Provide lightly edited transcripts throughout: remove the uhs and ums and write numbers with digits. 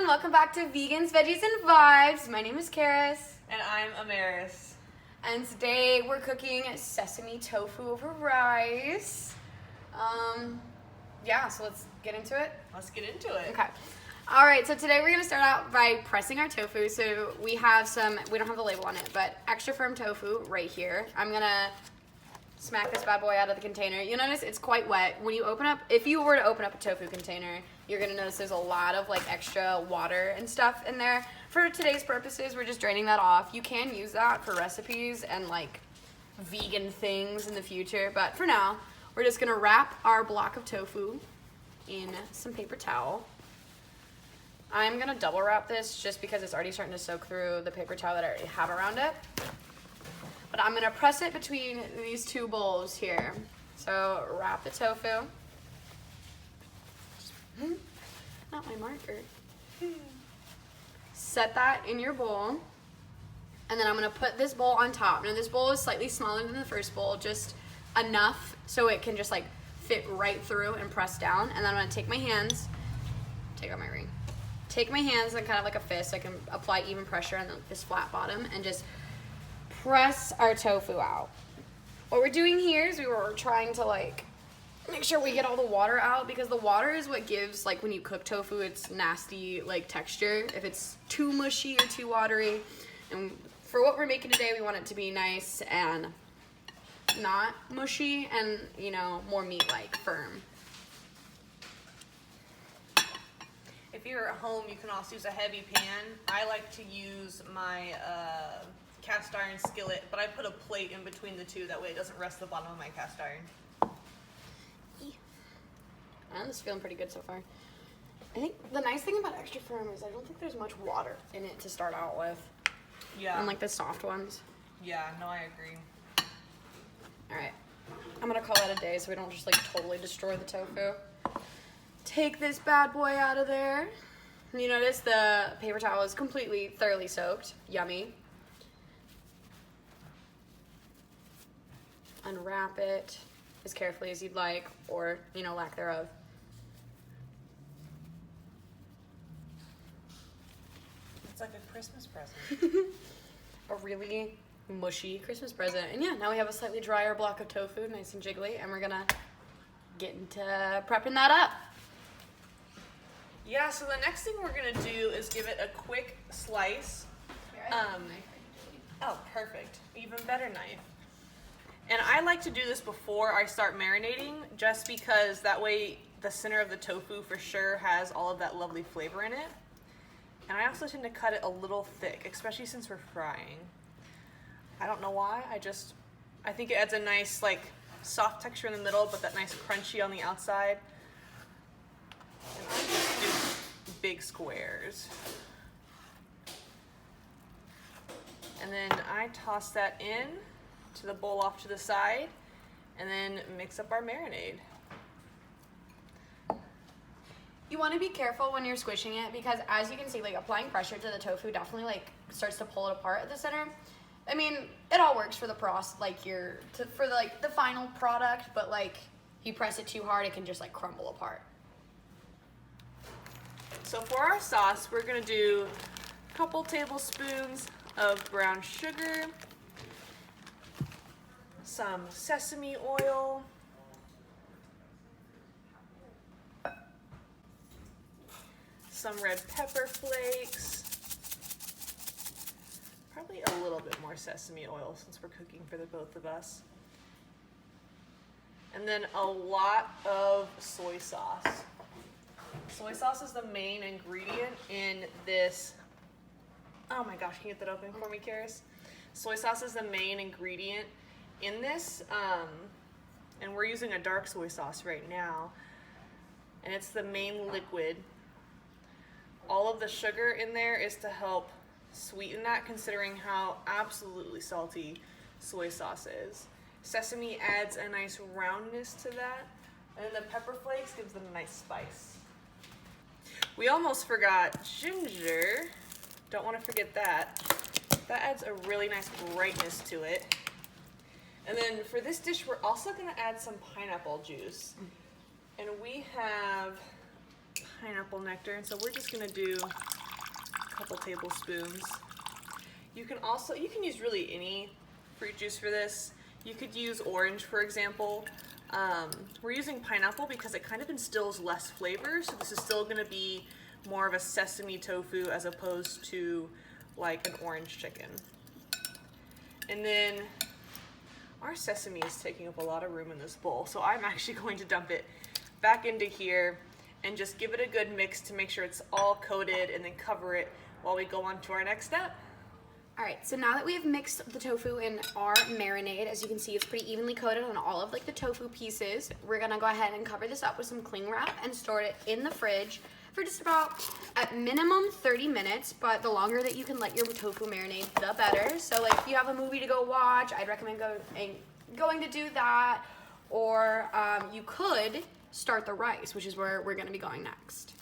welcome back to Vegans, Veggies, and Vibes. My name is Karis. And I'm Amarais. And today we're cooking sesame tofu over rice. Yeah, so let's get into it. Let's get into it. Okay. All right, so today we're going to start out by pressing our tofu. So we have some, we don't have the label on it, but extra firm tofu right here. I'm going to smack this bad boy out of the container. You'll notice it's quite wet. When you open up, if you were to open up a tofu container, you're going to notice there's a lot of like extra water and stuff in there. For today's purposes, we're just draining that off. You can use that for recipes and like vegan things in the future, but for now, we're just going to wrap our block of tofu in some paper towel. I'm going to double wrap this just because it's already starting to soak through the paper towel that I already have around it. But I'm going to press it between these two bowls here. So wrap the tofu. Not my marker. Set that in your bowl. And then I'm going to put this bowl on top. Now this bowl is slightly smaller than the first bowl, just enough so it can just like fit right through and press down. And then I'm going to take my hands, take out my ring. Take my hands and kind of like a fist so I can apply even pressure on this flat bottom and just press our tofu out. What we're doing here is we were trying to like make sure we get all the water out, because the water is what gives, like when you cook tofu, it's nasty like texture if it's too mushy or too watery. And for what we're making today, we want it to be nice and not mushy and, you know, more meat-like, firm. If you're at home, you can also use a heavy pan. I like to use my cast iron skillet, but I put a plate in between the two. That way it doesn't rest the bottom of my cast iron. I'm just feeling pretty good so far. I think the nice thing about extra firm is I don't think there's much water in it to start out with. Yeah. Unlike the soft ones. Yeah, no, I agree. Alright. I'm gonna call that a day so we don't just like totally destroy the tofu. Take this bad boy out of there. And you notice the paper towel is completely, thoroughly soaked. Yummy. Unwrap it as carefully as you'd like, or, you know, lack thereof. It's like a Christmas present. A really mushy Christmas present. And yeah, now we have a slightly drier block of tofu, nice and jiggly, and we're gonna get into prepping that up. Yeah, so the next thing we're gonna do is give it a quick slice. Oh, perfect. Even better knife. And I like to do this before I start marinating, just because that way the center of the tofu for sure has all of that lovely flavor in it. And I also tend to cut it a little thick, especially since we're frying. I don't know why, I think it adds a nice like soft texture in the middle, but that nice crunchy on the outside. And I just do big squares. And then I toss that in to the bowl off to the side, and then mix up our marinade. You want to be careful when you're squishing it, because as you can see, like applying pressure to the tofu definitely like starts to pull it apart at the center. I mean, it all works for the the final product, but like you press it too hard, it can just like crumble apart. So for our sauce, we're gonna do a couple tablespoons of brown sugar, some sesame oil, some red pepper flakes, probably a little bit more sesame oil since we're cooking for the both of us, and then a lot of soy sauce. Soy sauce is the main ingredient in this. Oh my gosh, can you get that open for me, Karis? Soy sauce is the main ingredient in this, and we're using a dark soy sauce right now, and it's the main liquid. All of the sugar in there is to help sweeten that, considering how absolutely salty soy sauce is. Sesame adds a nice roundness to that, and then the pepper flakes gives them a nice spice. We almost forgot ginger. Don't want to forget that. That adds a really nice brightness to it. And then for this dish, we're also going to add some pineapple juice. And we have pineapple nectar, and so we're just going to do couple tablespoons. You can use really any fruit juice for this. You could use orange, for example. We're using pineapple because it kind of instills less flavor, so this is still going to be more of a sesame tofu as opposed to like an orange chicken. And then our sesame is taking up a lot of room in this bowl, so I'm actually going to dump it back into here and just give it a good mix to make sure it's all coated, and then cover it while we go on to our next step. All right, so now that we have mixed the tofu in our marinade, as you can see, it's pretty evenly coated on all of like the tofu pieces. We're gonna go ahead and cover this up with some cling wrap and store it in the fridge for just about, at minimum, 30 minutes, but the longer that you can let your tofu marinate, the better. So like if you have a movie to go watch, I'd recommend going to do that, or you could start the rice, which is where we're gonna be going next.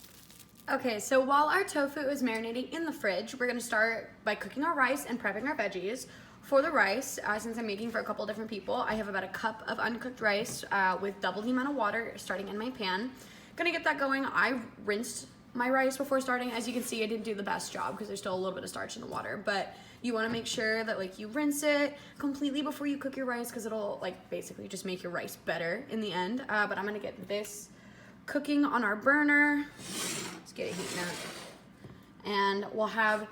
Okay, so while our tofu is marinating in the fridge, we're gonna start by cooking our rice and prepping our veggies. For the rice, since I'm making for a couple different people, I have about a cup of uncooked rice with double the amount of water starting in my pan. Gonna get that going. I rinsed my rice before starting. As you can see, I didn't do the best job because there's still a little bit of starch in the water, but you wanna make sure that like you rinse it completely before you cook your rice, because it'll like basically just make your rice better in the end. But I'm gonna get this cooking on our burner. Let's get it heating up. And we'll have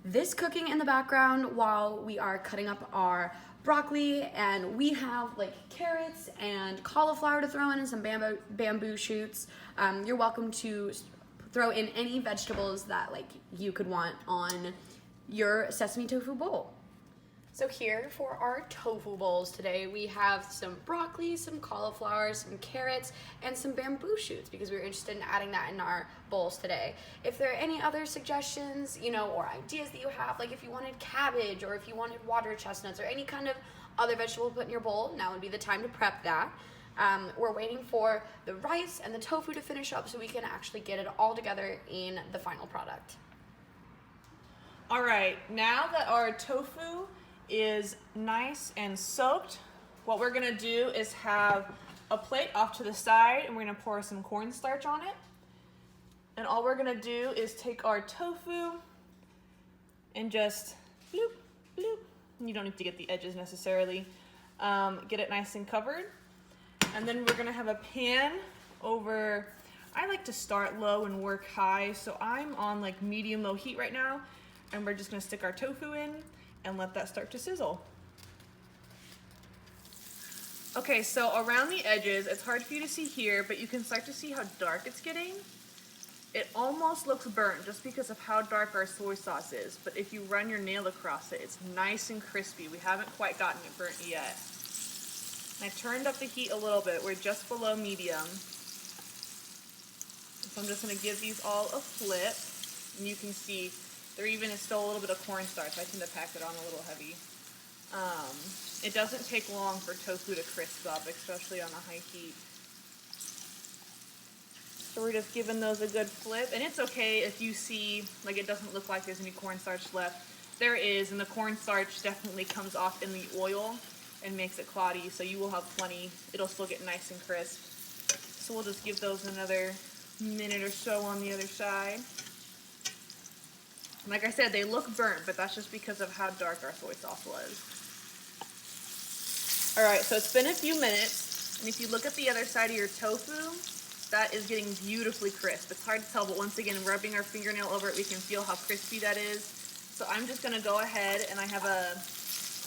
this cooking in the background while we are cutting up our broccoli, and we have like carrots and cauliflower to throw in and some bamboo shoots. You're welcome to throw in any vegetables that like you could want on your sesame tofu bowl. So here for our tofu bowls today, we have some broccoli, some cauliflower, some carrots, and some bamboo shoots because we were interested in adding that in our bowls today. If there are any other suggestions, or ideas that you have, like if you wanted cabbage or if you wanted water chestnuts or any kind of other vegetable to put in your bowl, now would be the time to prep that. We're waiting for the rice and the tofu to finish up so we can actually get it all together in the final product. All right, now that our tofu is nice and soaked, what we're gonna do is have a plate off to the side, and we're gonna pour some cornstarch on it. And all we're gonna do is take our tofu and just bloop, bloop. You don't need to get the edges necessarily. Get it nice and covered. And then we're gonna have a pan over, I like to start low and work high, so I'm on like medium-low heat right now, and we're just gonna stick our tofu in and let that start to sizzle. Okay, so around the edges, it's hard for you to see here, but you can start to see how dark it's getting. It almost looks burnt just because of how dark our soy sauce is, but if you run your nail across it, it's nice and crispy. We haven't quite gotten it burnt yet. And I turned up the heat a little bit. We're just below medium. So I'm just gonna give these all a flip, and you can see there even is still a little bit of cornstarch. I tend to pack it on a little heavy. It doesn't take long for tofu to crisp up, especially on a high heat. So we're just giving those a good flip. And it's okay if you see, like it doesn't look like there's any cornstarch left. There is, and the cornstarch definitely comes off in the oil and makes it cloddy, so you will have plenty. It'll still get nice and crisp. So we'll just give those another minute or so on the other side. Like I said, they look burnt, but that's just because of how dark our soy sauce was. All right, so it's been a few minutes, and if you look at the other side of your tofu, that is getting beautifully crisp. It's hard to tell, but once again, rubbing our fingernail over it, we can feel how crispy that is. So I'm just gonna go ahead, and I have a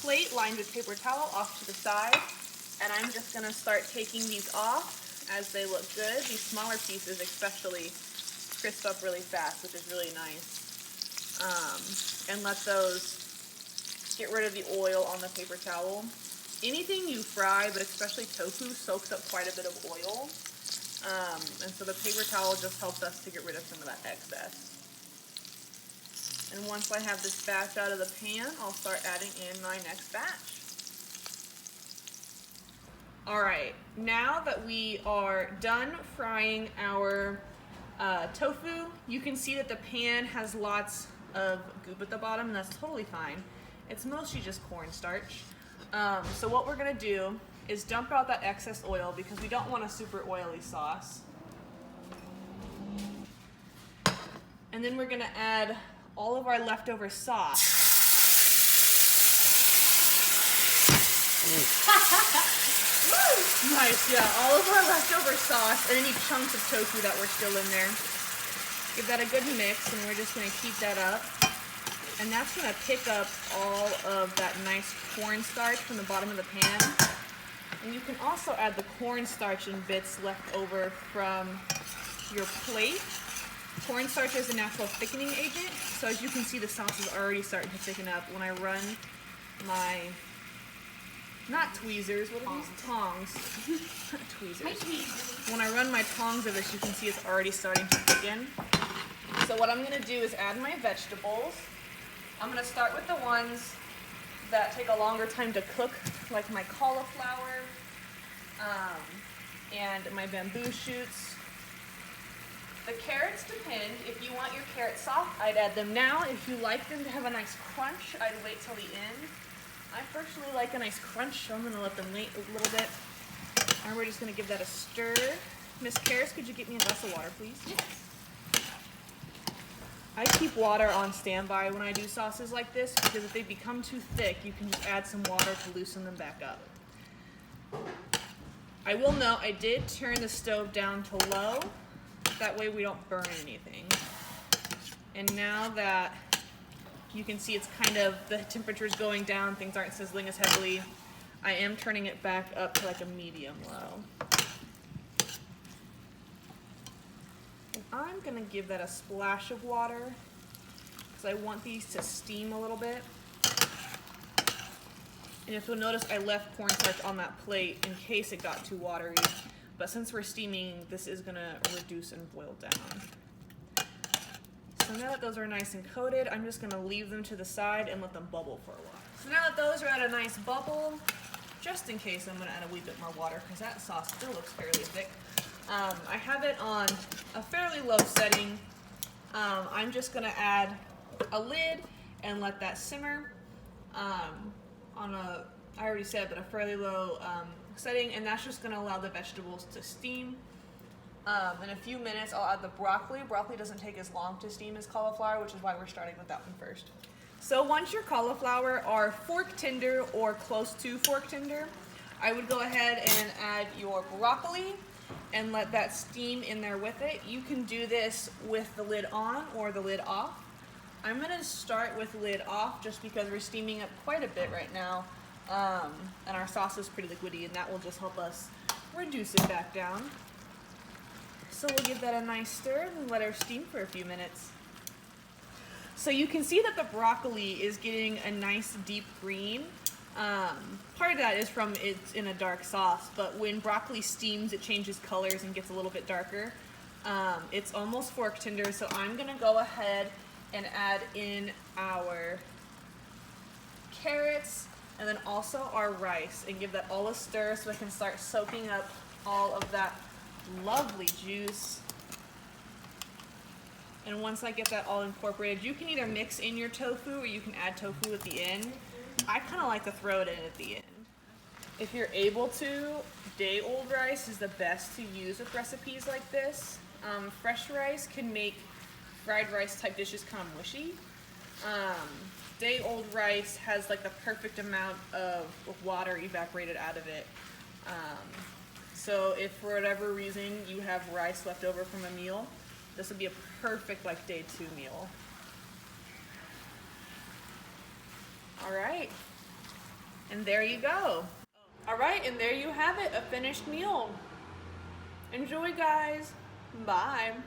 plate lined with paper towel off to the side, and I'm just gonna start taking these off as they look good. These smaller pieces especially crisp up really fast, which is really nice. And let those get rid of the oil on the paper towel. Anything you fry, but especially tofu, soaks up quite a bit of oil. And so the paper towel just helps us to get rid of some of that excess. And once I have this batch out of the pan, I'll start adding in my next batch. All right, now that we are done frying our tofu, you can see that the pan has lots of goop at the bottom, and that's totally fine. It's mostly just cornstarch. So what we're gonna do is dump out that excess oil because we don't want a super oily sauce. And then we're gonna add all of our leftover sauce. Nice, yeah. All of our leftover sauce and any chunks of tofu that were still in there. Give that a good mix, and we're just going to keep that up. And that's going to pick up all of that nice cornstarch from the bottom of the pan. And you can also add the cornstarch in bits left over from your plate. Cornstarch is a natural thickening agent, so as you can see, the sauce is already starting to thicken up. When I run my, not tweezers, what are these? Tongs. Not tweezers. When I run my tongs of this, you can see it's already starting to thicken. So what I'm going to do is add my vegetables. I'm going to start with the ones that take a longer time to cook, like my cauliflower and my bamboo shoots. The carrots depend. If you want your carrots soft, I'd add them now. If you like them to have a nice crunch, I'd wait till the end. I personally like a nice crunch, so I'm going to let them wait a little bit. And we're just going to give that a stir. Miss Karis, could you get me a glass of water, please? Yes. I keep water on standby when I do sauces like this because if they become too thick, you can just add some water to loosen them back up. I will note I did turn the stove down to low. That way we don't burn anything. And now that you can see it's kind of, the temperature's going down, things aren't sizzling as heavily, I am turning it back up to like a medium low. And I'm gonna give that a splash of water because I want these to steam a little bit. And if you'll notice, I left cornstarch on that plate in case it got too watery. But since we're steaming, this is gonna reduce and boil down. So now that those are nice and coated, I'm just gonna leave them to the side and let them bubble for a while. So now that those are at a nice bubble, just in case, I'm gonna add a wee bit more water because that sauce still looks fairly thick. I have it on a fairly low setting. I'm just gonna add a lid and let that simmer on a, I already said, but a fairly low setting, and that's just gonna allow the vegetables to steam. In a few minutes, I'll add the broccoli. Broccoli doesn't take as long to steam as cauliflower, which is why we're starting with that one first. So once your cauliflower are fork tender or close to fork tender, I would go ahead and add your broccoli and let that steam in there with it. You can do this with the lid on or the lid off. I'm gonna start with lid off just because we're steaming up quite a bit right now, and our sauce is pretty liquidy, and that will just help us reduce it back down. So we'll give that a nice stir and let her steam for a few minutes. So you can see that the broccoli is getting a nice deep green. Part of that is from it's in a dark sauce, but when broccoli steams, it changes colors and gets a little bit darker. It's almost fork tender, so I'm gonna go ahead and add in our carrots and then also our rice and give that all a stir so it can start soaking up all of that lovely juice. And once I get that all incorporated, you can either mix in your tofu or you can add tofu at the end. I kind of like to throw it in at the end. If you're able to, day-old rice is the best to use with recipes like this. Fresh rice can make fried rice type dishes kind of mushy. Day-old rice has like the perfect amount of water evaporated out of it. So if for whatever reason you have rice left over from a meal, this would be a perfect like day 2 meal. All right, and there you go. All right, and there you have it, a finished meal. Enjoy, guys. Bye.